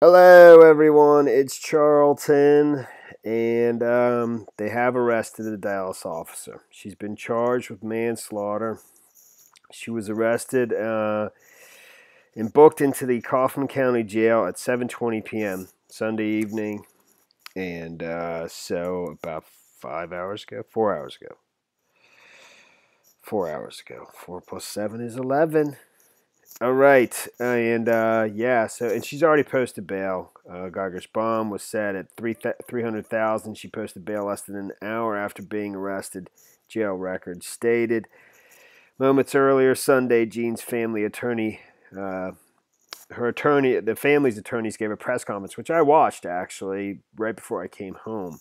Hello, everyone. It's Charlton, and they have arrested a Dallas officer. She's been charged with manslaughter. She was arrested and booked into the Kaufman County Jail at 7:20 p.m. Sunday evening, and so about 5 hours ago, 4 hours ago, 4 hours ago. 4 plus 7 is 11. All right, and yeah, and she's already posted bail. Guyger's bond was set at 300,000. She posted bail less than an hour after being arrested. Jail records stated. Moments earlier, Sunday, Jean's family attorney, the family's attorneys gave a press conference, which I watched actually right before I came home.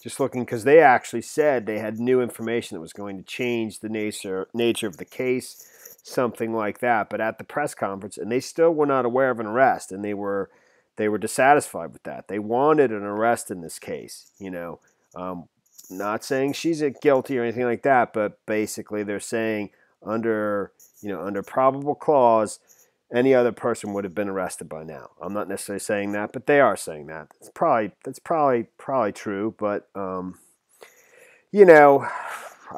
Just looking because they actually said they had new information that was going to change the nature of the case, something like that. But at the press conference, and they still were not aware of an arrest, and they were dissatisfied with that. They wanted an arrest in this case, not saying she's guilty or anything like that, but basically they're saying under probable cause, any other person would have been arrested by now. I'm not necessarily saying that, but they are saying that. That's probably true, but I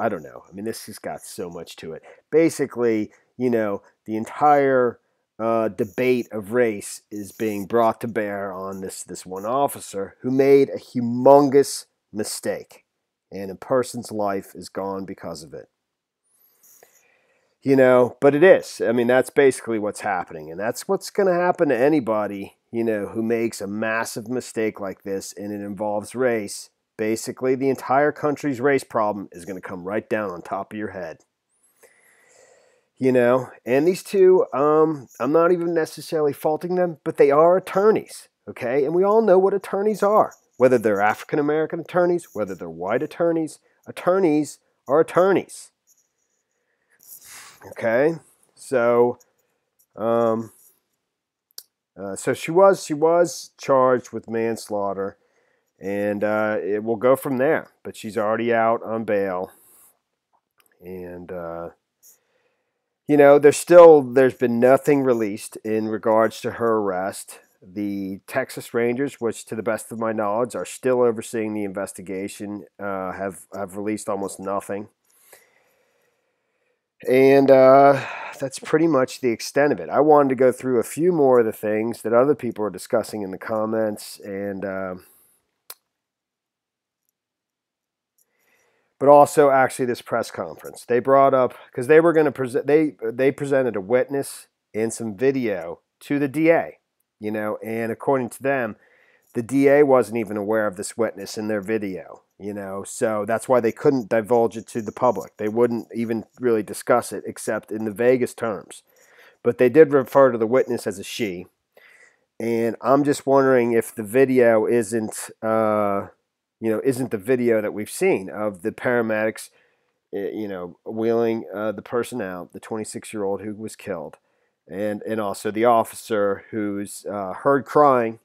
don't know. I mean, this has got so much to it. Basically, the entire debate of race is being brought to bear on this one officer who made a humongous mistake, and a person's life is gone because of it. But it is. I mean, that's basically what's happening. And that's what's going to happen to anybody, who makes a massive mistake like this and it involves race. Basically, the entire country's race problem is going to come right down on top of your head. And these two, I'm not even necessarily faulting them, but they are attorneys, okay? And we all know what attorneys are. Whether they're African-American attorneys, whether they're white attorneys, attorneys are attorneys. Okay, so she was charged with manslaughter, and it will go from there. But she's already out on bail, and there's been nothing released in regards to her arrest. The Texas Rangers, which to the best of my knowledge are still overseeing the investigation, have released almost nothing. And that's pretty much the extent of it. I wanted to go through a few more of the things that other people are discussing in the comments, and but also actually this press conference. They brought up, because they were going to present, they presented a witness and some video to the DA, and according to them, the DA wasn't even aware of this witness in their video. So that's why they couldn't divulge it to the public. They wouldn't even really discuss it except in the vaguest terms. But they did refer to the witness as a she. And I'm just wondering if the video isn't the video that we've seen of the paramedics, wheeling the person out, the 26-year-old who was killed, and also the officer who's heard crying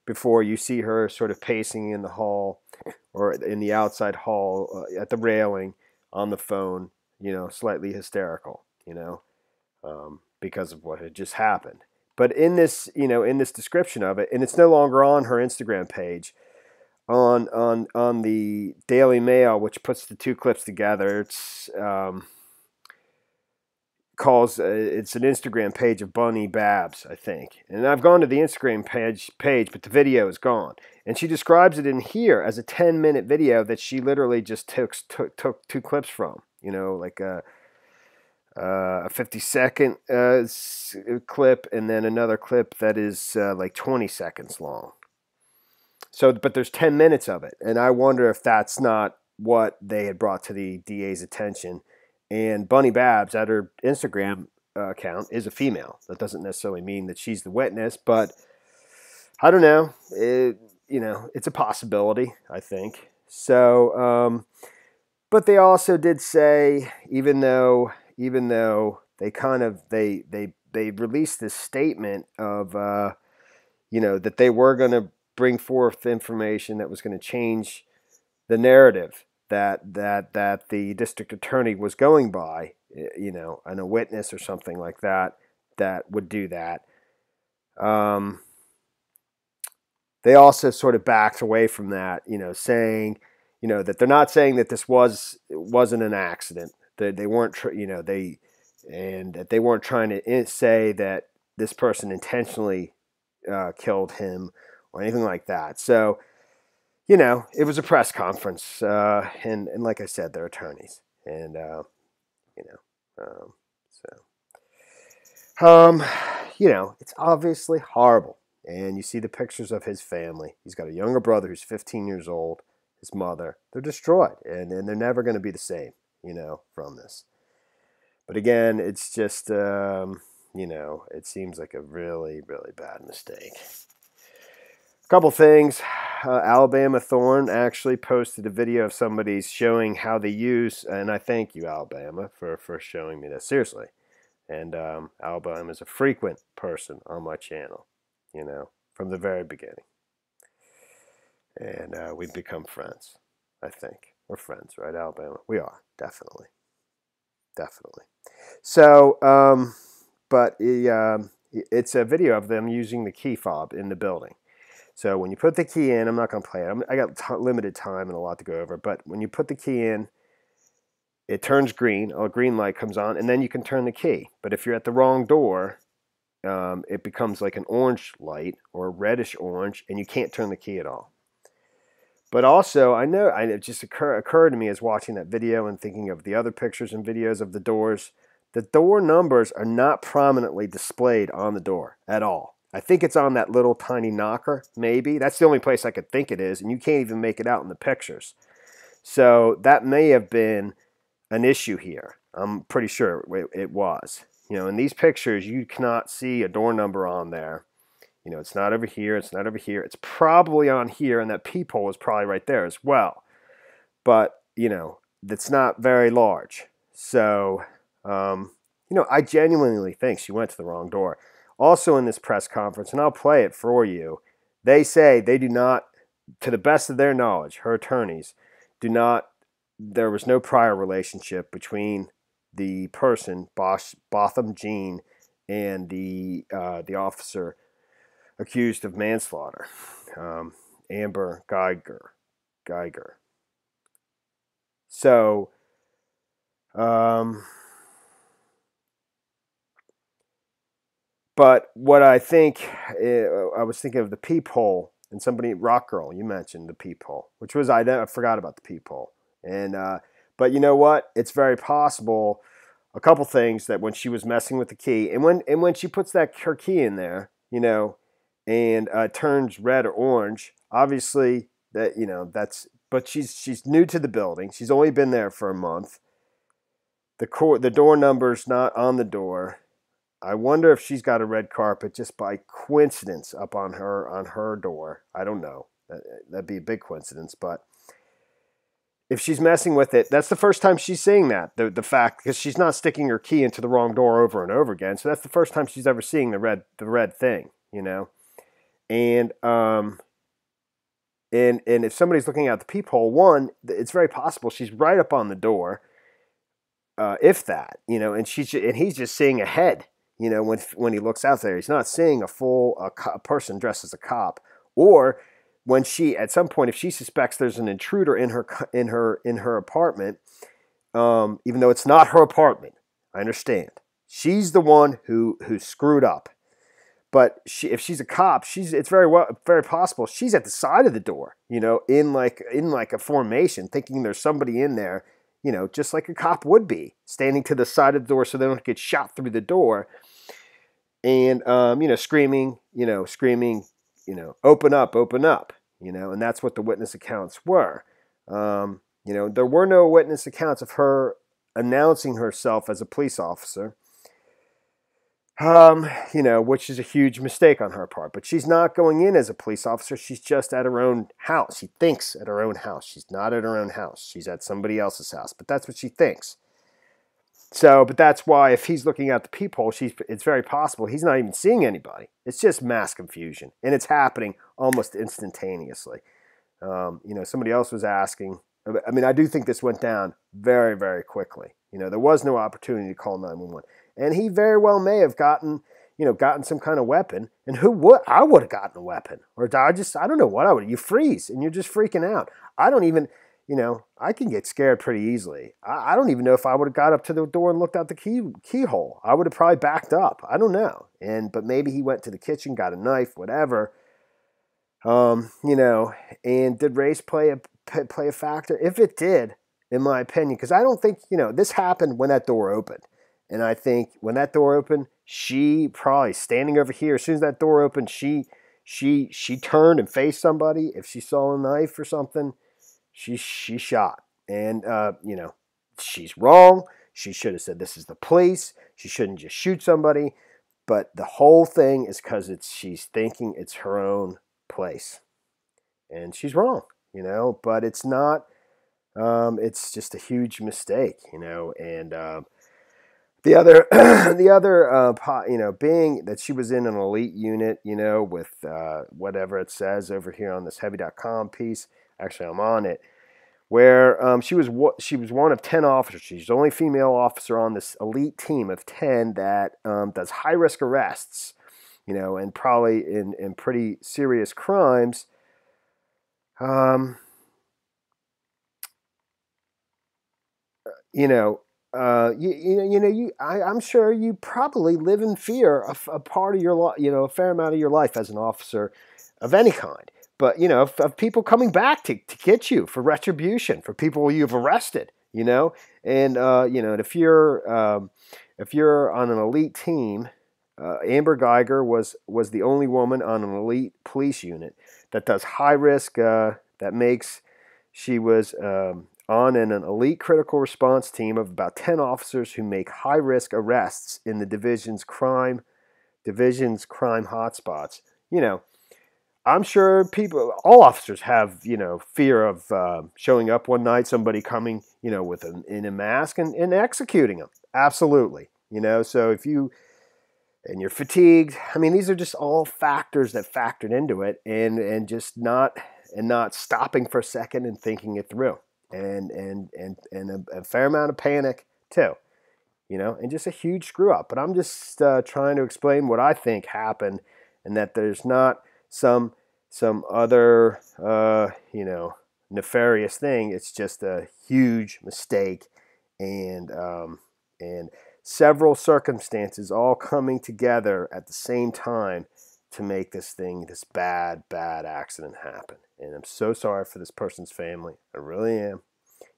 before you see her sort of pacing in the hall or in the outside hall at the railing on the phone, slightly hysterical, because of what had just happened. But in this description of it, and it's no longer on her Instagram page, on the Daily Mail, which puts the two clips together, it's it's an Instagram page of Bunny Babs, I think. And I've gone to the Instagram page, but the video is gone. And she describes it in here as a 10-minute video that she literally just took two clips from. Like a 50-second clip and then another clip that is like 20 seconds long. So, but there's 10 minutes of it. And I wonder if that's not what they had brought to the DA's attention. And Bunny Babs, at her Instagram account, is a female. That doesn't necessarily mean that she's the witness, but I don't know. It's a possibility, I think. So, but they also did say, even though they kind of they released this statement of that they were going to bring forth information that was going to change the narrative that the district attorney was going by, and a witness or something like that would do that. they also sort of backed away from that, saying, that they're not saying that this wasn't an accident. That they weren't, and that they weren't trying to say that this person intentionally killed him or anything like that. So, it was a press conference, and like I said, they're attorneys, and it's obviously horrible. And you see the pictures of his family. He's got a younger brother who's 15 years old. His mother, they're destroyed, and they're never going to be the same, from this. But again, it's just, it seems like a really, really bad mistake. A couple things. Alabama Thorn actually posted a video of somebody showing how they use, and I thank you, Alabama, for showing me this, seriously. And Alabama is a frequent person on my channel, from the very beginning. And we've become friends, I think. We're friends, right, Alabama? We are, definitely. Definitely. So, but it's a video of them using the key fob in the building. So when you put the key in, I'm not going to play it. I got limited time and a lot to go over. But when you put the key in, it turns green. A green light comes on, and then you can turn the key. But if you're at the wrong door, it becomes like an orange light or a reddish orange, and you can't turn the key at all. But also, it just occurred to me as watching that video and thinking of the other pictures and videos of the doors. The door numbers are not prominently displayed on the door at all. I think it's on that little tiny knocker, maybe. That's the only place I could think it is, and you can't even make it out in the pictures. So that may have been an issue here. I'm pretty sure it was. In these pictures, you cannot see a door number on there. It's not over here. It's not over here. It's probably on here, and that peephole is probably right there as well. But, it's not very large. So, I genuinely think she went to the wrong door. Also in this press conference, and I'll play it for you, they say they do not, to the best of their knowledge, her attorneys, there was no prior relationship between the person, Botham Jean, and the officer accused of manslaughter, Amber Guyger. So, but what I think, I was thinking of the peephole, and somebody, Rock Girl, you mentioned the peephole, which was, I forgot about the peephole. And, but you know what? It's very possible, a couple things, that when she was messing with the key, and when she puts her key in there, and turns red or orange, obviously but she's new to the building. She's only been there for a month. The door number's not on the door. I wonder if she's got a red carpet just by coincidence up on her door. I don't know. That'd be a big coincidence, but if she's messing with it, that's the first time she's seeing that. The fact, because she's not sticking her key into the wrong door over and over again. So that's the first time she's ever seeing the red thing, And if somebody's looking out the peephole, one, it's very possible she's right up on the door, if that, and he's just seeing a head, when he looks out there. He's not seeing a person dressed as a cop. Or when at some point, if she suspects there's an intruder in her apartment, even though it's not her apartment, I understand. She's the one who screwed up. But if she's a cop, it's very possible she's at the side of the door, in like a formation, thinking there's somebody in there, just like a cop would be, standing to the side of the door so they don't get shot through the door, and screaming, open up, and that's what the witness accounts were. There were no witness accounts of her announcing herself as a police officer. Which is a huge mistake on her part. But she's not going in as a police officer. She's just at her own house. She thinks at her own house. She's not at her own house. She's at somebody else's house. But that's what she thinks. So, but that's why if he's looking out the peephole, it's very possible he's not even seeing anybody. It's just mass confusion. And it's happening almost instantaneously. Somebody else was asking. I do think this went down very, very quickly. There was no opportunity to call 911. And he very well may have gotten, gotten some kind of weapon. And I would have gotten a weapon. Or I don't know what I would. You freeze and you're just freaking out. I don't even, I can get scared pretty easily. I don't even know if I would have got up to the door and looked out the keyhole. I would have probably backed up. I don't know. But maybe he went to the kitchen, got a knife, whatever. And did race play a factor? If it did, in my opinion, because I don't think, this happened when that door opened. And I think when that door opened, she probably standing over here, as soon as that door opened, she turned and faced somebody. If she saw a knife or something, she shot. And, she's wrong. She should have said, this is the police. She shouldn't just shoot somebody. But the whole thing is because she's thinking it's her own place. And she's wrong, but it's not. It's just a huge mistake, and the other, being that she was in an elite unit, with whatever it says over here on this heavy.com piece. Actually, I'm on it, where she was one of 10 officers. She's the only female officer on this elite team of 10 that does high risk arrests, and probably in pretty serious crimes. I'm sure you probably live in fear of a part of your life, a fair amount of your life as an officer of any kind. But, of people coming back to get you for retribution, for people you've arrested, and, if you're on an elite team, Amber Guyger was the only woman on an elite police unit that does high risk, she was on an elite critical response team of about 10 officers who make high risk arrests in the division's crime hotspots. I'm sure all officers have, fear of showing up one night, somebody coming, in a mask and executing them. Absolutely. So if you're fatigued, these are just all factors that factored into it, and just not stopping for a second and thinking it through, and a fair amount of panic too, and just a huge screw up. But I'm just trying to explain what I think happened, and that there's not some other nefarious thing. It's just a huge mistake, and several circumstances all coming together at the same time to make this bad accident happen. And I'm so sorry for this person's family. I really am.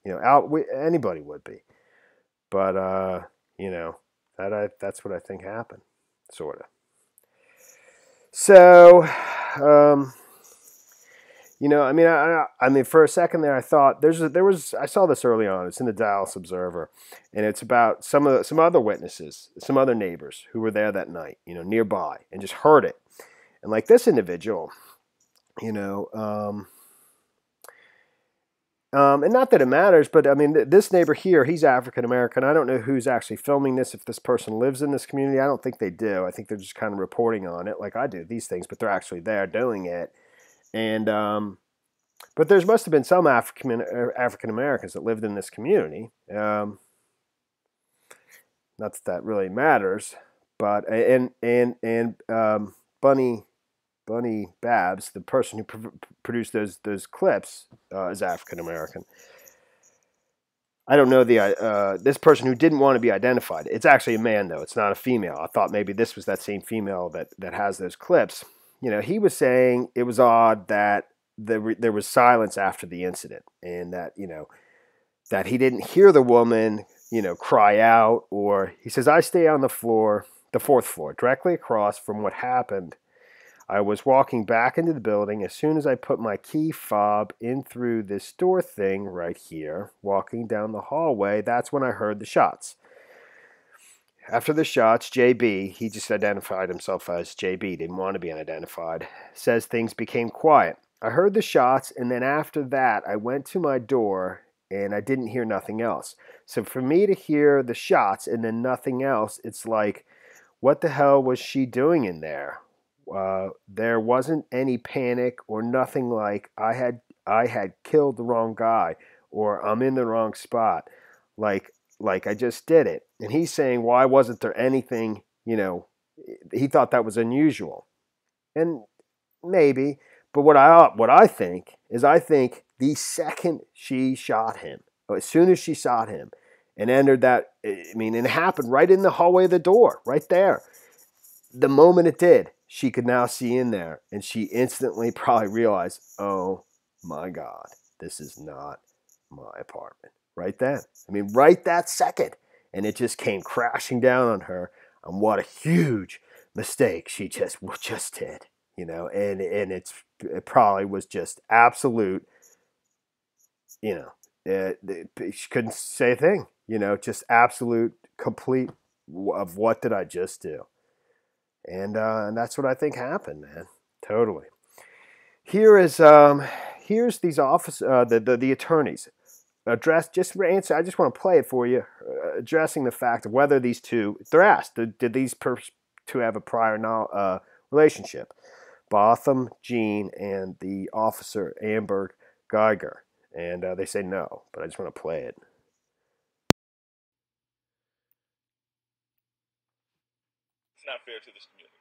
Anybody would be. But, that's what I think happened, sort of. So, for a second there, I thought I saw this early on. It's in the Dallas Observer, and it's about some other witnesses, some other neighbors who were there that night, nearby, and just heard it. And like this individual, and not that it matters, but this neighbor here, he's African American. I don't know who's actually filming this, if this person lives in this community. I don't think they do. I think they're just kind of reporting on it like I do these things, but they're actually there doing it. And but there must have been some African Americans that lived in this community. Not that really matters, but Bunny Babs, the person who produced those clips, is African American. I don't know this person who didn't want to be identified. It's actually a man, though. It's not a female. I thought maybe this was that same female that has those clips. He was saying it was odd that there was silence after the incident, and that that he didn't hear the woman cry out, or he says, I stay on the fourth floor, directly across from what happened. I was walking back into the building. As soon as I put my key fob in through this door thing right here, walking down the hallway, that's when I heard the shots. After the shots, JB, he just identified himself as JB, didn't want to be unidentified, says things became quiet. I heard the shots, and then after that, I went to my door, and I didn't hear nothing else. So for me to hear the shots and then nothing else, it's like, what the hell was she doing in there? There wasn't any panic or nothing like I had killed the wrong guy, or I'm in the wrong spot, like I just did it. And he's saying, why wasn't there anything he thought that was unusual. And maybe, but what I think is, I think the second she shot him, or as soon as she shot him and entered that, I mean, it happened right in the hallway of the door, right there. The moment it did, she could now see in there, and she instantly probably realized, oh my God, this is not my apartment. Right then. I mean, right that second. And it just came crashing down on her. And what a huge mistake she just did. You know, and it probably was just absolute, you know, she couldn't say a thing, you know, just absolute, complete of what did I just do? And that's what I think happened, man. Totally. Here's these the attorneys address, just answer. I just want to play it for you, addressing the fact of whether these two, they're asked, did these two have a prior relationship? Botham Jean and the officer Amber Guyger, and they say no, but I just want to play it. It's not fair to this community.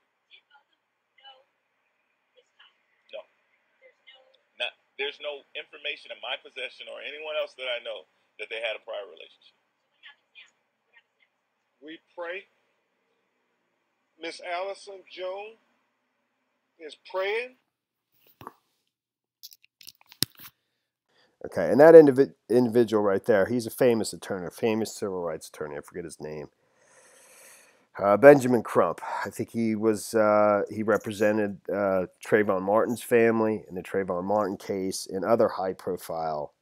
No. There's no information in my possession or anyone else that I know that they had a prior relationship. We pray. Miss Allison Jones is praying. Okay, and that individual right there, he's a famous attorney, famous civil rights attorney. I forget his name. Benjamin Crump. I think he represented Trayvon Martin's family in the Trayvon Martin case and other high-profile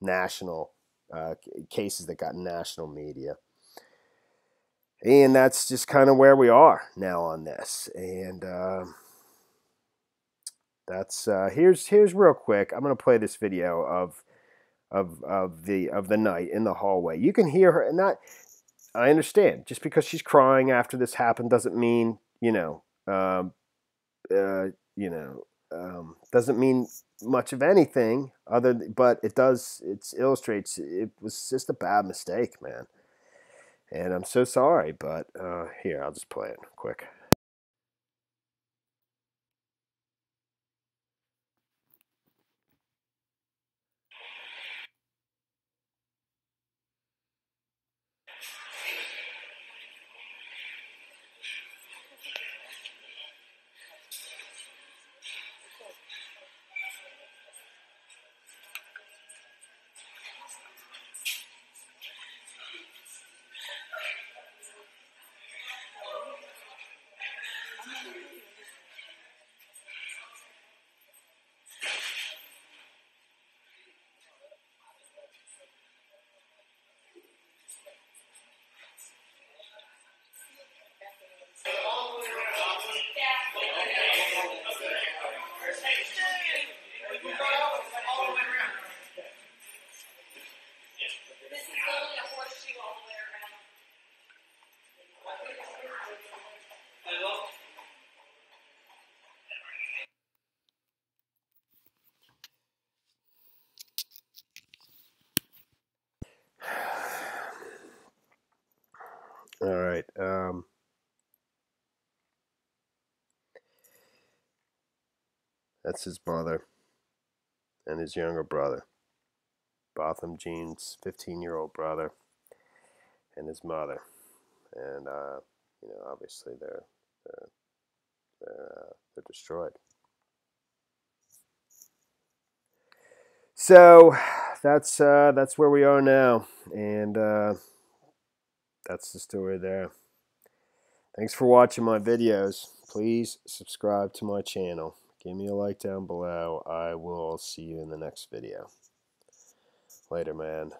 national cases that got national media. And that's just kind of where we are now on this. And that's here's real quick. I'm going to play this video of the night in the hallway. You can hear her, and not. I understand. Just because she's crying after this happened doesn't mean, doesn't mean much of anything but it does. It illustrates it was just a bad mistake, man. And I'm so sorry, but here, I'll just play it quick. All right. That's his mother and his younger brother. Botham Jean's 15-year-old brother and his mother. And, obviously they're destroyed. So that's where we are now. And that's the story there. Thanks for watching my videos. Please subscribe to my channel. Give me a like down below. I will see you in the next video. Later, man.